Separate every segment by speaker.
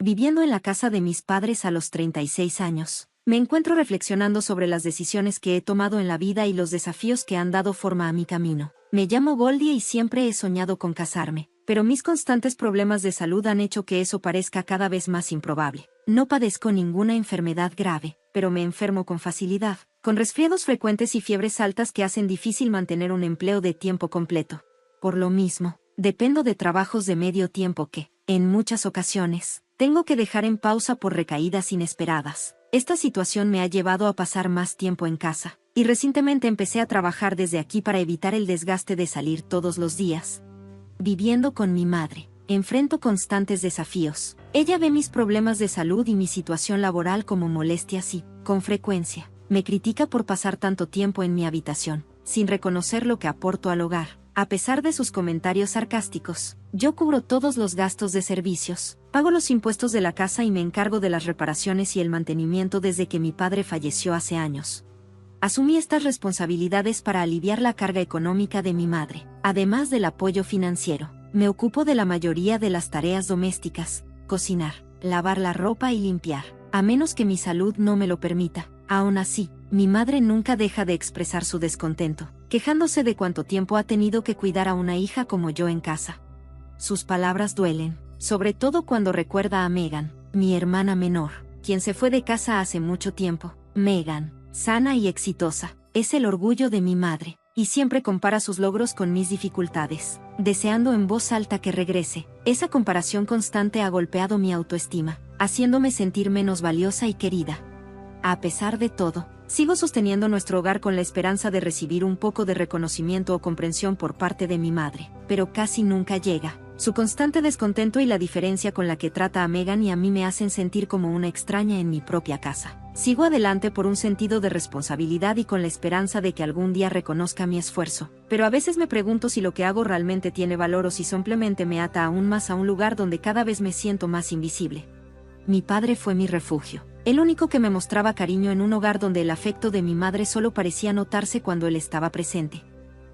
Speaker 1: Viviendo en la casa de mis padres a los 36 años, me encuentro reflexionando sobre las decisiones que he tomado en la vida y los desafíos que han dado forma a mi camino. Me llamo Goldie y siempre he soñado con casarme, pero mis constantes problemas de salud han hecho que eso parezca cada vez más improbable. No padezco ninguna enfermedad grave, pero me enfermo con facilidad, con resfriados frecuentes y fiebres altas que hacen difícil mantener un empleo de tiempo completo. Por lo mismo, dependo de trabajos de medio tiempo que, en muchas ocasiones, tengo que dejar en pausa por recaídas inesperadas. Esta situación me ha llevado a pasar más tiempo en casa, y recientemente empecé a trabajar desde aquí para evitar el desgaste de salir todos los días. Viviendo con mi madre, enfrento constantes desafíos. Ella ve mis problemas de salud y mi situación laboral como molestias y, con frecuencia, me critica por pasar tanto tiempo en mi habitación, sin reconocer lo que aporto al hogar. A pesar de sus comentarios sarcásticos, yo cubro todos los gastos de servicios, pago los impuestos de la casa y me encargo de las reparaciones y el mantenimiento desde que mi padre falleció hace años. Asumí estas responsabilidades para aliviar la carga económica de mi madre. Además del apoyo financiero, me ocupo de la mayoría de las tareas domésticas: cocinar, lavar la ropa y limpiar, a menos que mi salud no me lo permita. Aún así, mi madre nunca deja de expresar su descontento, quejándose de cuánto tiempo ha tenido que cuidar a una hija como yo en casa. Sus palabras duelen, sobre todo cuando recuerda a Megan, mi hermana menor, quien se fue de casa hace mucho tiempo. Megan, sana y exitosa, es el orgullo de mi madre, y siempre compara sus logros con mis dificultades, deseando en voz alta que regrese. Esa comparación constante ha golpeado mi autoestima, haciéndome sentir menos valiosa y querida. A pesar de todo, sigo sosteniendo nuestro hogar con la esperanza de recibir un poco de reconocimiento o comprensión por parte de mi madre, pero casi nunca llega. Su constante descontento y la diferencia con la que trata a Megan y a mí me hacen sentir como una extraña en mi propia casa. Sigo adelante por un sentido de responsabilidad y con la esperanza de que algún día reconozca mi esfuerzo, pero a veces me pregunto si lo que hago realmente tiene valor o si simplemente me ata aún más a un lugar donde cada vez me siento más invisible. Mi padre fue mi refugio, el único que me mostraba cariño en un hogar donde el afecto de mi madre solo parecía notarse cuando él estaba presente.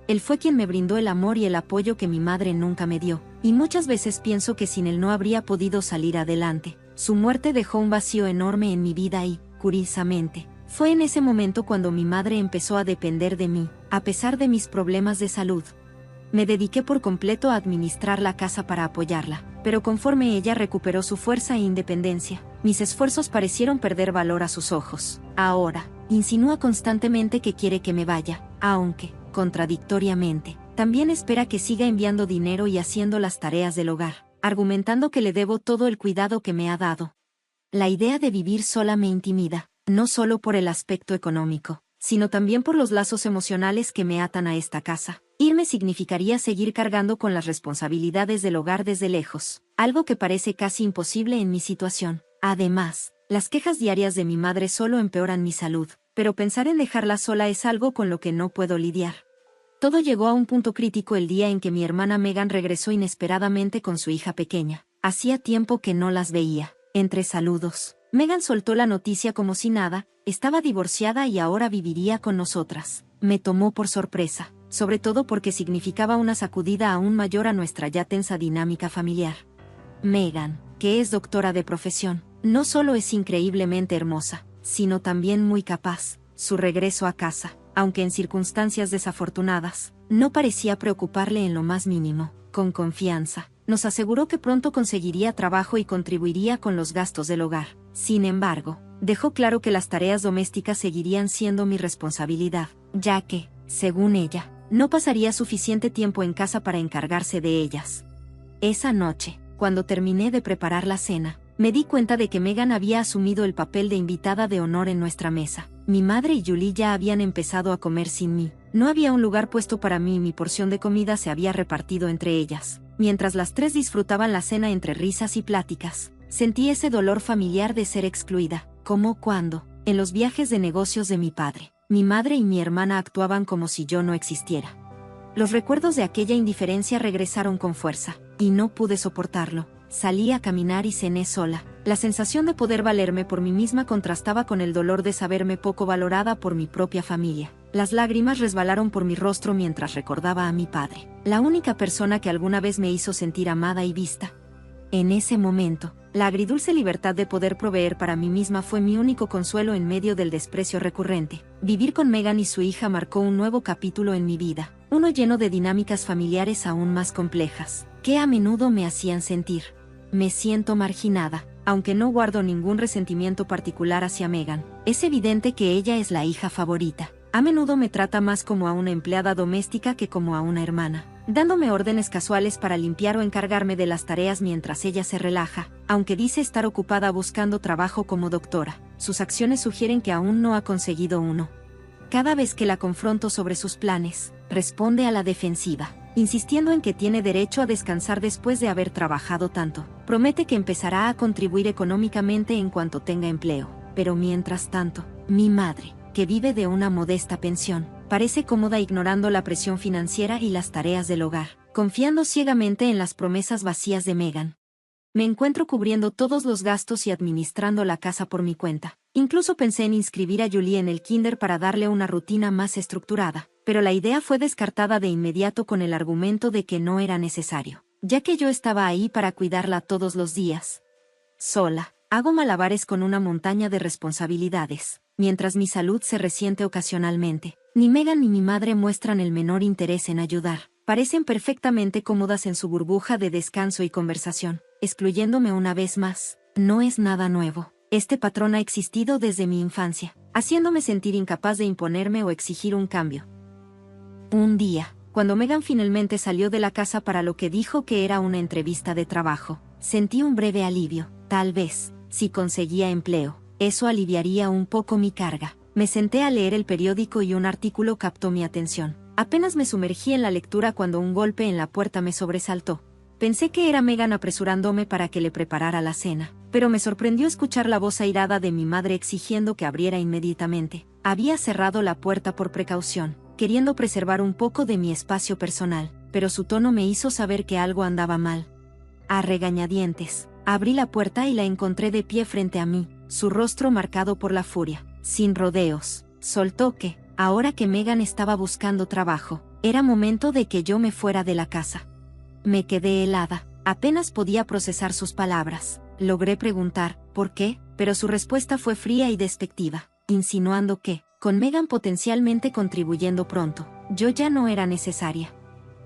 Speaker 1: Él fue quien me brindó el amor y el apoyo que mi madre nunca me dio, y muchas veces pienso que sin él no habría podido salir adelante. Su muerte dejó un vacío enorme en mi vida y, curiosamente, fue en ese momento cuando mi madre empezó a depender de mí, a pesar de mis problemas de salud. Me dediqué por completo a administrar la casa para apoyarla, pero conforme ella recuperó su fuerza e independencia, mis esfuerzos parecieron perder valor a sus ojos. Ahora, insinúa constantemente que quiere que me vaya, aunque, contradictoriamente, también espera que siga enviando dinero y haciendo las tareas del hogar, argumentando que le debo todo el cuidado que me ha dado. La idea de vivir sola me intimida, no solo por el aspecto económico, sino también por los lazos emocionales que me atan a esta casa. Irme significaría seguir cargando con las responsabilidades del hogar desde lejos, algo que parece casi imposible en mi situación. Además, las quejas diarias de mi madre solo empeoran mi salud, pero pensar en dejarla sola es algo con lo que no puedo lidiar. Todo llegó a un punto crítico el día en que mi hermana Megan regresó inesperadamente con su hija pequeña. Hacía tiempo que no las veía. Entre saludos, Megan soltó la noticia como si nada: estaba divorciada y ahora viviría con nosotras. Me tomó por sorpresa, sobre todo porque significaba una sacudida aún mayor a nuestra ya tensa dinámica familiar. Megan, que es doctora de profesión, no solo es increíblemente hermosa, sino también muy capaz. Su regreso a casa, aunque en circunstancias desafortunadas, no parecía preocuparle en lo más mínimo. Con confianza, nos aseguró que pronto conseguiría trabajo y contribuiría con los gastos del hogar. Sin embargo, dejó claro que las tareas domésticas seguirían siendo mi responsabilidad, ya que, según ella, no pasaría suficiente tiempo en casa para encargarse de ellas. Esa noche, cuando terminé de preparar la cena, me di cuenta de que Megan había asumido el papel de invitada de honor en nuestra mesa. Mi madre y Julie ya habían empezado a comer sin mí. No había un lugar puesto para mí y mi porción de comida se había repartido entre ellas. Mientras las tres disfrutaban la cena entre risas y pláticas, sentí ese dolor familiar de ser excluida, como cuando, en los viajes de negocios de mi padre, mi madre y mi hermana actuaban como si yo no existiera. Los recuerdos de aquella indiferencia regresaron con fuerza, y no pude soportarlo. Salí a caminar y cené sola. La sensación de poder valerme por mí misma contrastaba con el dolor de saberme poco valorada por mi propia familia. Las lágrimas resbalaron por mi rostro mientras recordaba a mi padre, la única persona que alguna vez me hizo sentir amada y vista. En ese momento, la agridulce libertad de poder proveer para mí misma fue mi único consuelo en medio del desprecio recurrente. Vivir con Megan y su hija marcó un nuevo capítulo en mi vida, uno lleno de dinámicas familiares aún más complejas, que a menudo me hacían sentir. Me siento marginada, aunque no guardo ningún resentimiento particular hacia Megan. Es evidente que ella es la hija favorita. A menudo me trata más como a una empleada doméstica que como a una hermana, dándome órdenes casuales para limpiar o encargarme de las tareas mientras ella se relaja, aunque dice estar ocupada buscando trabajo como doctora. Sus acciones sugieren que aún no ha conseguido uno. Cada vez que la confronto sobre sus planes, responde a la defensiva, insistiendo en que tiene derecho a descansar después de haber trabajado tanto. Promete que empezará a contribuir económicamente en cuanto tenga empleo, pero mientras tanto, mi madre, que vive de una modesta pensión, parece cómoda ignorando la presión financiera y las tareas del hogar, confiando ciegamente en las promesas vacías de Megan. Me encuentro cubriendo todos los gastos y administrando la casa por mi cuenta. Incluso pensé en inscribir a Julie en el kinder para darle una rutina más estructurada, pero la idea fue descartada de inmediato con el argumento de que no era necesario, ya que yo estaba ahí para cuidarla todos los días. Sola, hago malabares con una montaña de responsabilidades, mientras mi salud se resiente ocasionalmente. Ni Megan ni mi madre muestran el menor interés en ayudar. Parecen perfectamente cómodas en su burbuja de descanso y conversación, excluyéndome una vez más. No es nada nuevo. Este patrón ha existido desde mi infancia, haciéndome sentir incapaz de imponerme o exigir un cambio. Un día, cuando Megan finalmente salió de la casa para lo que dijo que era una entrevista de trabajo, sentí un breve alivio. Tal vez, si conseguía empleo, eso aliviaría un poco mi carga. Me senté a leer el periódico y un artículo captó mi atención. Apenas me sumergí en la lectura cuando un golpe en la puerta me sobresaltó. Pensé que era Megan apresurándome para que le preparara la cena, pero me sorprendió escuchar la voz airada de mi madre exigiendo que abriera inmediatamente. Había cerrado la puerta por precaución, queriendo preservar un poco de mi espacio personal, pero su tono me hizo saber que algo andaba mal. A regañadientes, abrí la puerta y la encontré de pie frente a mí, su rostro marcado por la furia. Sin rodeos, soltó que, ahora que Megan estaba buscando trabajo, era momento de que yo me fuera de la casa. Me quedé helada, apenas podía procesar sus palabras. Logré preguntar, ¿por qué? Pero su respuesta fue fría y despectiva, insinuando que, con Megan potencialmente contribuyendo pronto, yo ya no era necesaria.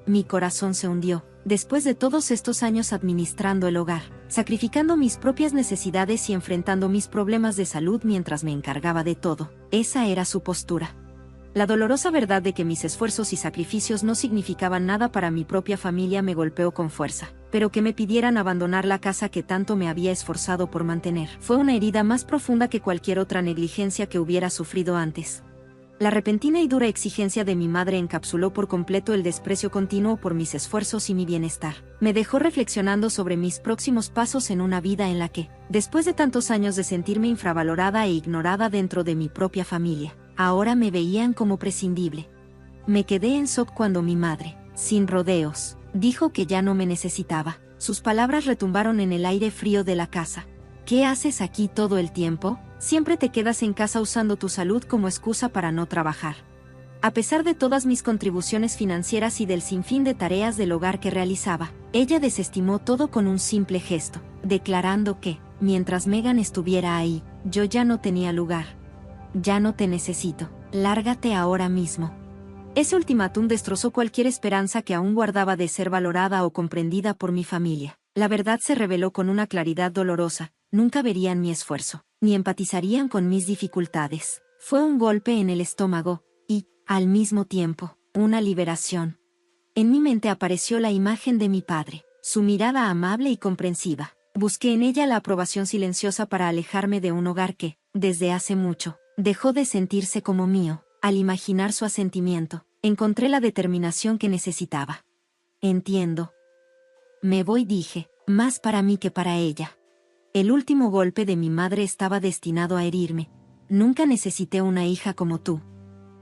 Speaker 1: Mi corazón se hundió. Después de todos estos años administrando el hogar, sacrificando mis propias necesidades y enfrentando mis problemas de salud mientras me encargaba de todo, esa era su postura. La dolorosa verdad de que mis esfuerzos y sacrificios no significaban nada para mi propia familia me golpeó con fuerza, pero que me pidieran abandonar la casa que tanto me había esforzado por mantener fue una herida más profunda que cualquier otra negligencia que hubiera sufrido antes. La repentina y dura exigencia de mi madre encapsuló por completo el desprecio continuo por mis esfuerzos y mi bienestar. Me dejó reflexionando sobre mis próximos pasos en una vida en la que, después de tantos años de sentirme infravalorada e ignorada dentro de mi propia familia, ahora me veían como prescindible. Me quedé en shock cuando mi madre, sin rodeos, dijo que ya no me necesitaba. Sus palabras retumbaron en el aire frío de la casa. ¿Qué haces aquí todo el tiempo? Siempre te quedas en casa usando tu salud como excusa para no trabajar. A pesar de todas mis contribuciones financieras y del sinfín de tareas del hogar que realizaba, ella desestimó todo con un simple gesto, declarando que, mientras Megan estuviera ahí, yo ya no tenía lugar. Ya no te necesito, lárgate ahora mismo. Ese ultimátum destrozó cualquier esperanza que aún guardaba de ser valorada o comprendida por mi familia. La verdad se reveló con una claridad dolorosa. Nunca verían mi esfuerzo, ni empatizarían con mis dificultades. Fue un golpe en el estómago, y, al mismo tiempo, una liberación. En mi mente apareció la imagen de mi padre, su mirada amable y comprensiva. Busqué en ella la aprobación silenciosa para alejarme de un hogar que, desde hace mucho, dejó de sentirse como mío. Al imaginar su asentimiento, encontré la determinación que necesitaba. Entiendo. Me voy, dije, más para mí que para ella. El último golpe de mi madre estaba destinado a herirme. Nunca necesité una hija como tú.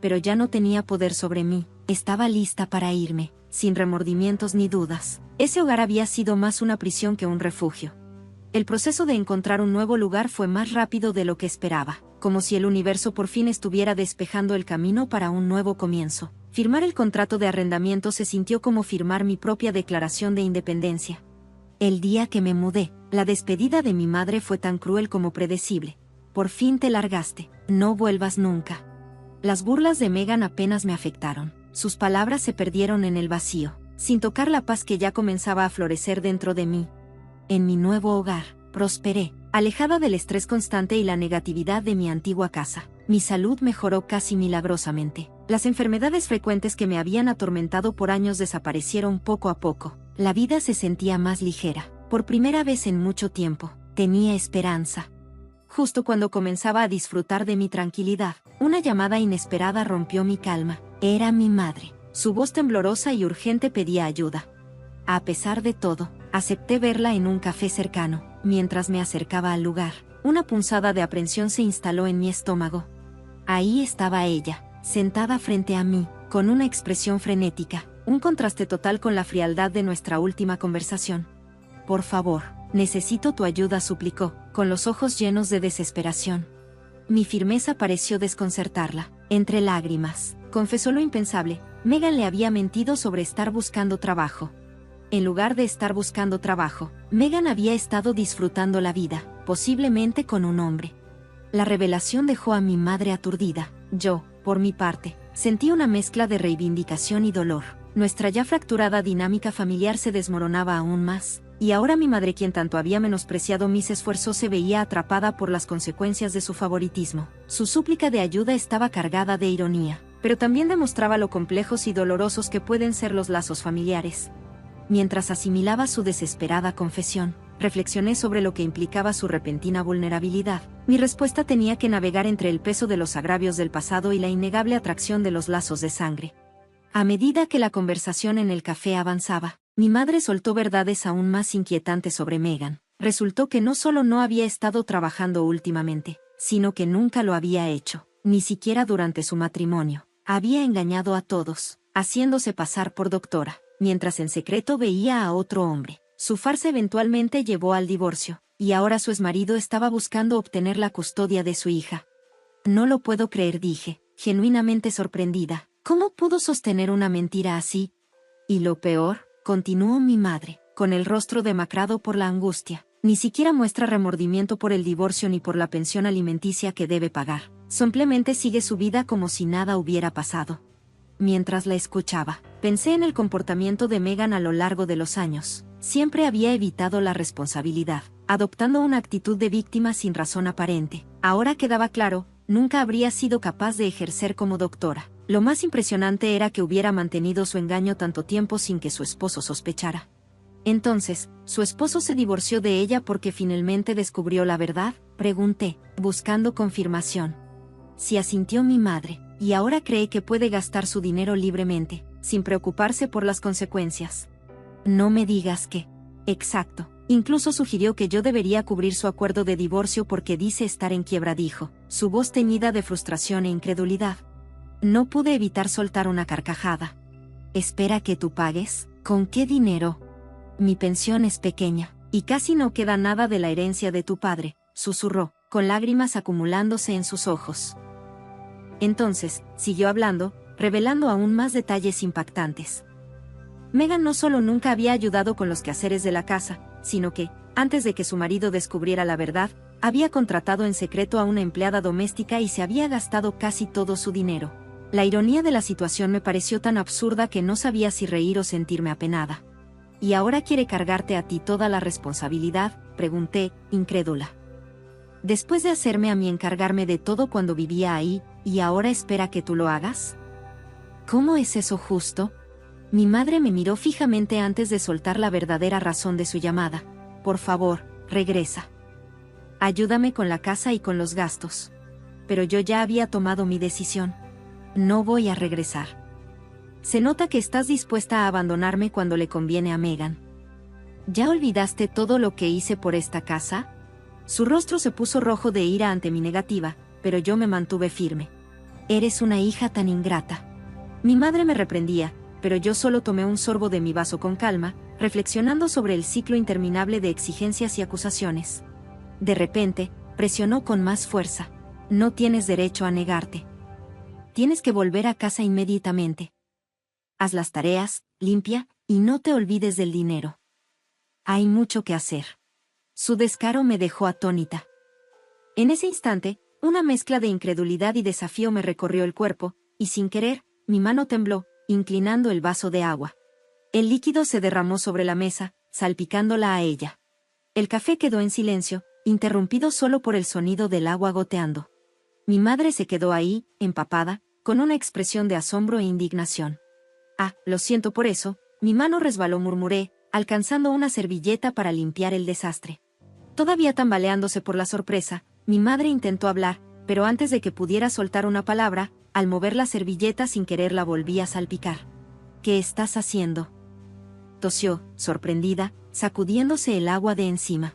Speaker 1: Pero ya no tenía poder sobre mí, estaba lista para irme, sin remordimientos ni dudas. Ese hogar había sido más una prisión que un refugio. El proceso de encontrar un nuevo lugar fue más rápido de lo que esperaba, como si el universo por fin estuviera despejando el camino para un nuevo comienzo. Firmar el contrato de arrendamiento se sintió como firmar mi propia declaración de independencia. El día que me mudé, la despedida de mi madre fue tan cruel como predecible. Por fin te largaste, no vuelvas nunca. Las burlas de Megan apenas me afectaron. Sus palabras se perdieron en el vacío, sin tocar la paz que ya comenzaba a florecer dentro de mí. En mi nuevo hogar, prosperé, alejada del estrés constante y la negatividad de mi antigua casa. Mi salud mejoró casi milagrosamente. Las enfermedades frecuentes que me habían atormentado por años desaparecieron poco a poco. La vida se sentía más ligera. Por primera vez en mucho tiempo, tenía esperanza. Justo cuando comenzaba a disfrutar de mi tranquilidad, una llamada inesperada rompió mi calma. Era mi madre. Su voz temblorosa y urgente pedía ayuda. A pesar de todo, acepté verla en un café cercano. Mientras me acercaba al lugar, una punzada de aprensión se instaló en mi estómago. Ahí estaba ella, sentada frente a mí, con una expresión frenética, un contraste total con la frialdad de nuestra última conversación. Por favor, necesito tu ayuda, suplicó, con los ojos llenos de desesperación. Mi firmeza pareció desconcertarla. Entre lágrimas, confesó lo impensable: Megan le había mentido sobre estar buscando trabajo. En lugar de estar buscando trabajo, Megan había estado disfrutando la vida, posiblemente con un hombre. La revelación dejó a mi madre aturdida. Yo, por mi parte, sentí una mezcla de reivindicación y dolor. Nuestra ya fracturada dinámica familiar se desmoronaba aún más, y ahora mi madre, quien tanto había menospreciado mis esfuerzos, se veía atrapada por las consecuencias de su favoritismo. Su súplica de ayuda estaba cargada de ironía, pero también demostraba lo complejos y dolorosos que pueden ser los lazos familiares. Mientras asimilaba su desesperada confesión, reflexioné sobre lo que implicaba su repentina vulnerabilidad. Mi respuesta tenía que navegar entre el peso de los agravios del pasado y la innegable atracción de los lazos de sangre. A medida que la conversación en el café avanzaba, mi madre soltó verdades aún más inquietantes sobre Megan. Resultó que no solo no había estado trabajando últimamente, sino que nunca lo había hecho, ni siquiera durante su matrimonio. Había engañado a todos, haciéndose pasar por doctora, mientras en secreto veía a otro hombre. Su farsa eventualmente llevó al divorcio, y ahora su exmarido estaba buscando obtener la custodia de su hija. No lo puedo creer, dije, genuinamente sorprendida. ¿Cómo pudo sostener una mentira así? Y lo peor, continuó mi madre, con el rostro demacrado por la angustia, ni siquiera muestra remordimiento por el divorcio ni por la pensión alimenticia que debe pagar. Simplemente sigue su vida como si nada hubiera pasado. Mientras la escuchaba, pensé en el comportamiento de Megan a lo largo de los años. Siempre había evitado la responsabilidad, adoptando una actitud de víctima sin razón aparente. Ahora quedaba claro, nunca habría sido capaz de ejercer como doctora. Lo más impresionante era que hubiera mantenido su engaño tanto tiempo sin que su esposo sospechara. Entonces, ¿su esposo se divorció de ella porque finalmente descubrió la verdad?, pregunté, buscando confirmación. Sí, asintió mi madre, y ahora cree que puede gastar su dinero libremente, sin preocuparse por las consecuencias. No me digas que. Exacto. Incluso sugirió que yo debería cubrir su acuerdo de divorcio porque dice estar en quiebra, dijo, su voz teñida de frustración e incredulidad. No pude evitar soltar una carcajada. ¿Espera que tú pagues? ¿Con qué dinero? Mi pensión es pequeña, y casi no queda nada de la herencia de tu padre, susurró, con lágrimas acumulándose en sus ojos. Entonces, siguió hablando, revelando aún más detalles impactantes. Megan no solo nunca había ayudado con los quehaceres de la casa, sino que, antes de que su marido descubriera la verdad, había contratado en secreto a una empleada doméstica y se había gastado casi todo su dinero. La ironía de la situación me pareció tan absurda que no sabía si reír o sentirme apenada. ¿Y ahora quiere cargarte a ti toda la responsabilidad?, pregunté, incrédula. Después de hacerme a mí encargarme de todo cuando vivía ahí, ¿y ahora espera que tú lo hagas? ¿Cómo es eso justo? Mi madre me miró fijamente antes de soltar la verdadera razón de su llamada. Por favor, regresa. Ayúdame con la casa y con los gastos. Pero yo ya había tomado mi decisión. No voy a regresar. Se nota que estás dispuesta a abandonarme cuando le conviene a Megan. ¿Ya olvidaste todo lo que hice por esta casa? Su rostro se puso rojo de ira ante mi negativa, pero yo me mantuve firme. Eres una hija tan ingrata. Mi madre me reprendía, pero yo solo tomé un sorbo de mi vaso con calma, reflexionando sobre el ciclo interminable de exigencias y acusaciones. De repente, presionó con más fuerza. No tienes derecho a negarte. Tienes que volver a casa inmediatamente. Haz las tareas, limpia, y no te olvides del dinero. Hay mucho que hacer. Su descaro me dejó atónita. En ese instante, una mezcla de incredulidad y desafío me recorrió el cuerpo, y sin querer, mi mano tembló, inclinando el vaso de agua. El líquido se derramó sobre la mesa, salpicándola a ella. El café quedó en silencio, interrumpido solo por el sonido del agua goteando. Mi madre se quedó ahí, empapada, con una expresión de asombro e indignación. Ah, lo siento por eso, mi mano resbaló, murmuré, alcanzando una servilleta para limpiar el desastre. Todavía tambaleándose por la sorpresa, mi madre intentó hablar, pero antes de que pudiera soltar una palabra, al mover la servilleta sin querer la volví a salpicar. ¿Qué estás haciendo?, tosió, sorprendida, sacudiéndose el agua de encima.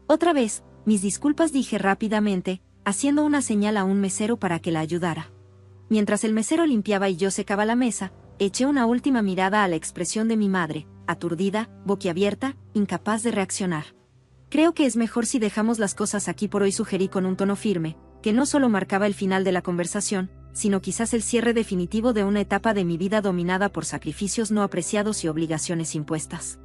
Speaker 1: Otra vez, mis disculpas, dije rápidamente, haciendo una señal a un mesero para que la ayudara. Mientras el mesero limpiaba y yo secaba la mesa, eché una última mirada a la expresión de mi madre, aturdida, boquiabierta, incapaz de reaccionar. Creo que es mejor si dejamos las cosas aquí por hoy, sugerí con un tono firme, que no solo marcaba el final de la conversación, sino quizás el cierre definitivo de una etapa de mi vida dominada por sacrificios no apreciados y obligaciones impuestas.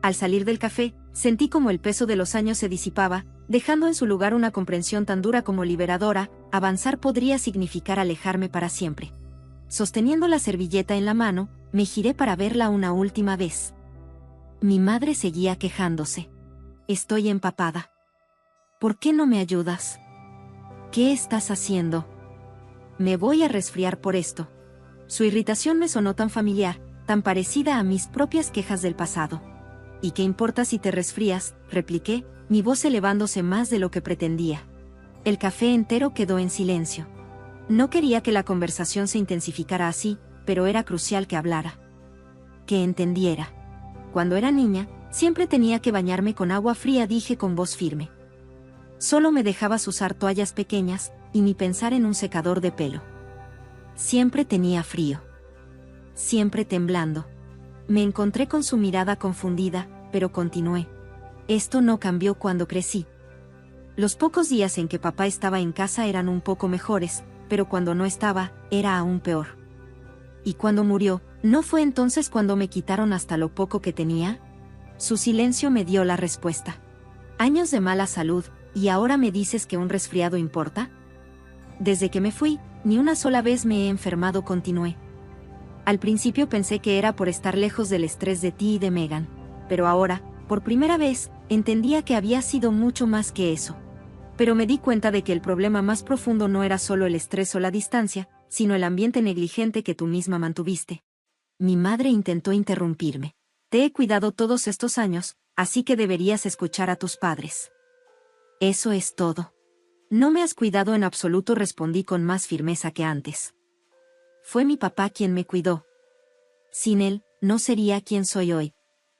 Speaker 1: Al salir del café, sentí como el peso de los años se disipaba, dejando en su lugar una comprensión tan dura como liberadora. Avanzar podría significar alejarme para siempre. Sosteniendo la servilleta en la mano, me giré para verla una última vez. Mi madre seguía quejándose. Estoy empapada. ¿Por qué no me ayudas? ¿Qué estás haciendo? Me voy a resfriar por esto. Su irritación me sonó tan familiar, tan parecida a mis propias quejas del pasado. ¿Y qué importa si te resfrías?, repliqué, mi voz elevándose más de lo que pretendía. El café entero quedó en silencio. No quería que la conversación se intensificara así, pero era crucial que hablara. Que entendiera. Cuando era niña, siempre tenía que bañarme con agua fría, dije con voz firme. Solo me dejabas usar toallas pequeñas, y ni pensar en un secador de pelo. Siempre tenía frío. Siempre temblando. Me encontré con su mirada confundida, pero continué. Esto no cambió cuando crecí. Los pocos días en que papá estaba en casa eran un poco mejores, pero cuando no estaba, era aún peor. ¿Y cuando murió, no fue entonces cuando me quitaron hasta lo poco que tenía? Su silencio me dio la respuesta. Años de mala salud, ¿y ahora me dices que un resfriado importa? Desde que me fui, ni una sola vez me he enfermado, continué. Al principio pensé que era por estar lejos del estrés de ti y de Megan, pero ahora, por primera vez, entendía que había sido mucho más que eso. Pero me di cuenta de que el problema más profundo no era solo el estrés o la distancia, sino el ambiente negligente que tú misma mantuviste. Mi madre intentó interrumpirme. Te he cuidado todos estos años, así que deberías escuchar a tus padres. Eso es todo. No me has cuidado en absoluto, respondí con más firmeza que antes. Fue mi papá quien me cuidó. Sin él, no sería quien soy hoy.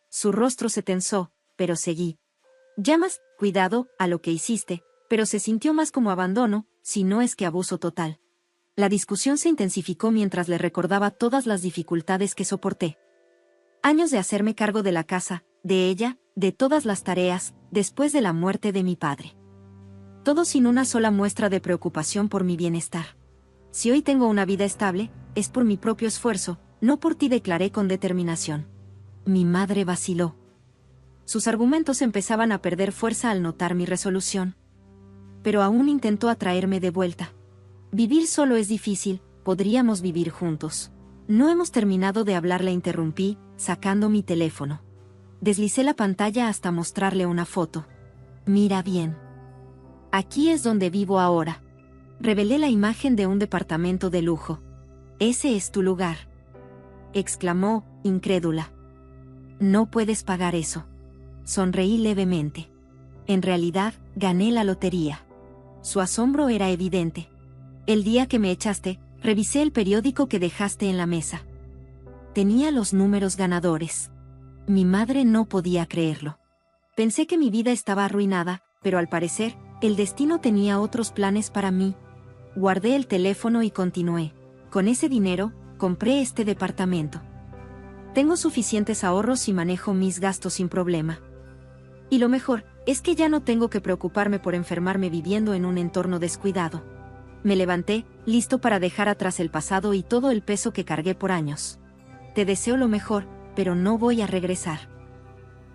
Speaker 1: Su rostro se tensó, pero seguí. Llamas cuidado a lo que hiciste, pero se sintió más como abandono, si no es que abuso total. La discusión se intensificó mientras le recordaba todas las dificultades que soporté. Años de hacerme cargo de la casa, de ella, de todas las tareas, después de la muerte de mi padre. Todo sin una sola muestra de preocupación por mi bienestar. Si hoy tengo una vida estable, es por mi propio esfuerzo, no por ti, declaré con determinación. Mi madre vaciló. Sus argumentos empezaban a perder fuerza al notar mi resolución. Pero aún intentó atraerme de vuelta. Vivir solo es difícil, podríamos vivir juntos. No hemos terminado de hablar, la interrumpí, sacando mi teléfono. Deslicé la pantalla hasta mostrarle una foto. Mira bien. Aquí es donde vivo ahora. Revelé la imagen de un departamento de lujo. Ese es tu lugar. Exclamó, incrédula. No puedes pagar eso. Sonreí levemente. En realidad, gané la lotería. Su asombro era evidente. El día que me echaste, revisé el periódico que dejaste en la mesa. Tenía los números ganadores. Mi madre no podía creerlo. Pensé que mi vida estaba arruinada, pero al parecer, el destino tenía otros planes para mí. Guardé el teléfono y continué. Con ese dinero, compré este departamento. Tengo suficientes ahorros y manejo mis gastos sin problema. Y lo mejor, es que ya no tengo que preocuparme por enfermarme viviendo en un entorno descuidado. Me levanté, listo para dejar atrás el pasado y todo el peso que cargué por años. Te deseo lo mejor, pero no voy a regresar.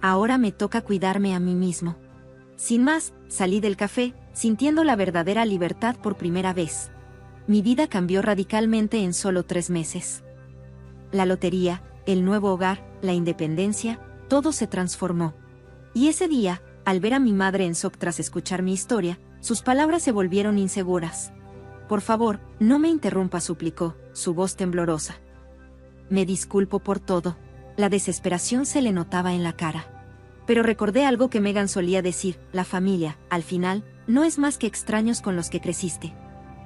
Speaker 1: ahora me toca cuidarme a mí mismo. Sin más, salí del café, sintiendo la verdadera libertad por primera vez. Mi vida cambió radicalmente en solo 3 meses. La lotería, el nuevo hogar, la independencia, todo se transformó. Y ese día, al ver a mi madre en shock tras escuchar mi historia, sus palabras se volvieron inseguras. Por favor, no me interrumpa, suplicó, su voz temblorosa. Me disculpo por todo. La desesperación se le notaba en la cara. Pero recordé algo que Megan solía decir: la familia, al final, no es más que extraños con los que creciste.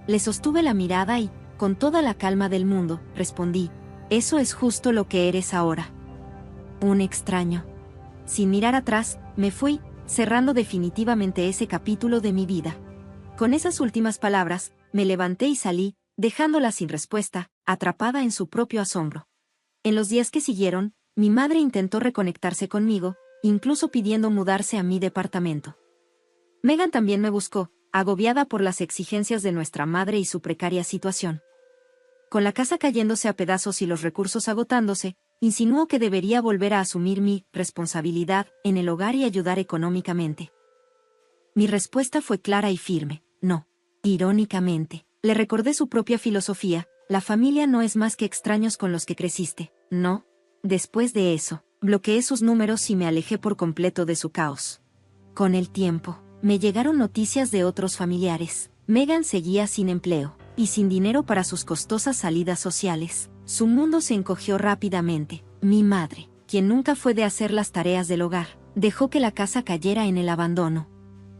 Speaker 1: Le sostuve la mirada y, con toda la calma del mundo, respondí: eso es justo lo que eres ahora. Un extraño. Sin mirar atrás, me fui, cerrando definitivamente ese capítulo de mi vida. Con esas últimas palabras, me levanté y salí, dejándola sin respuesta, atrapada en su propio asombro. En los días que siguieron, mi madre intentó reconectarse conmigo, incluso pidiendo mudarse a mi departamento. Megan también me buscó, agobiada por las exigencias de nuestra madre y su precaria situación. Con la casa cayéndose a pedazos y los recursos agotándose, insinuó que debería volver a asumir mi responsabilidad en el hogar y ayudar económicamente. Mi respuesta fue clara y firme: no. Irónicamente, le recordé su propia filosofía: la familia no es más que extraños con los que creciste, ¿no? Después de eso, bloqueé sus números y me alejé por completo de su caos. Con el tiempo, me llegaron noticias de otros familiares. Megan seguía sin empleo y sin dinero para sus costosas salidas sociales. Su mundo se encogió rápidamente. Mi madre, quien nunca fue de hacer las tareas del hogar, dejó que la casa cayera en el abandono.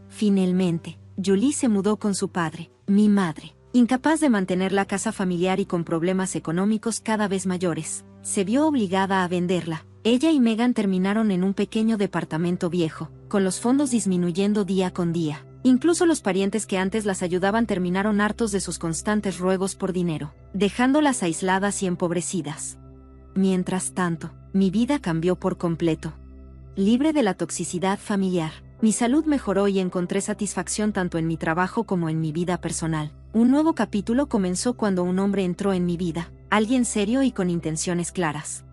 Speaker 1: Finalmente, Julie se mudó con su padre. Mi madre, incapaz de mantener la casa familiar y con problemas económicos cada vez mayores, se vio obligada a venderla. Ella y Megan terminaron en un pequeño departamento viejo, con los fondos disminuyendo día con día. Incluso los parientes que antes las ayudaban terminaron hartos de sus constantes ruegos por dinero, dejándolas aisladas y empobrecidas. Mientras tanto, mi vida cambió por completo. Libre de la toxicidad familiar, mi salud mejoró y encontré satisfacción tanto en mi trabajo como en mi vida personal. Un nuevo capítulo comenzó cuando un hombre entró en mi vida, alguien serio y con intenciones claras.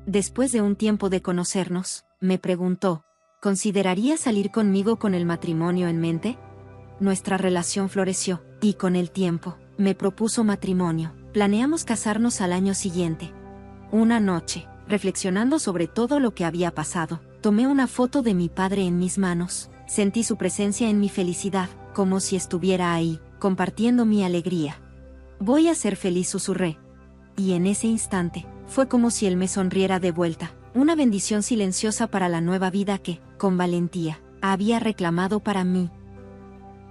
Speaker 1: Después de un tiempo de conocernos, me preguntó: ¿considerarías salir conmigo con el matrimonio en mente? Nuestra relación floreció, y con el tiempo, me propuso matrimonio. Planeamos casarnos al año siguiente. Una noche, reflexionando sobre todo lo que había pasado, tomé una foto de mi padre en mis manos. Sentí su presencia en mi felicidad, como si estuviera ahí, compartiendo mi alegría. Voy a ser feliz, susurré. Y en ese instante, fue como si él me sonriera de vuelta, una bendición silenciosa para la nueva vida que, con valentía, había reclamado para mí.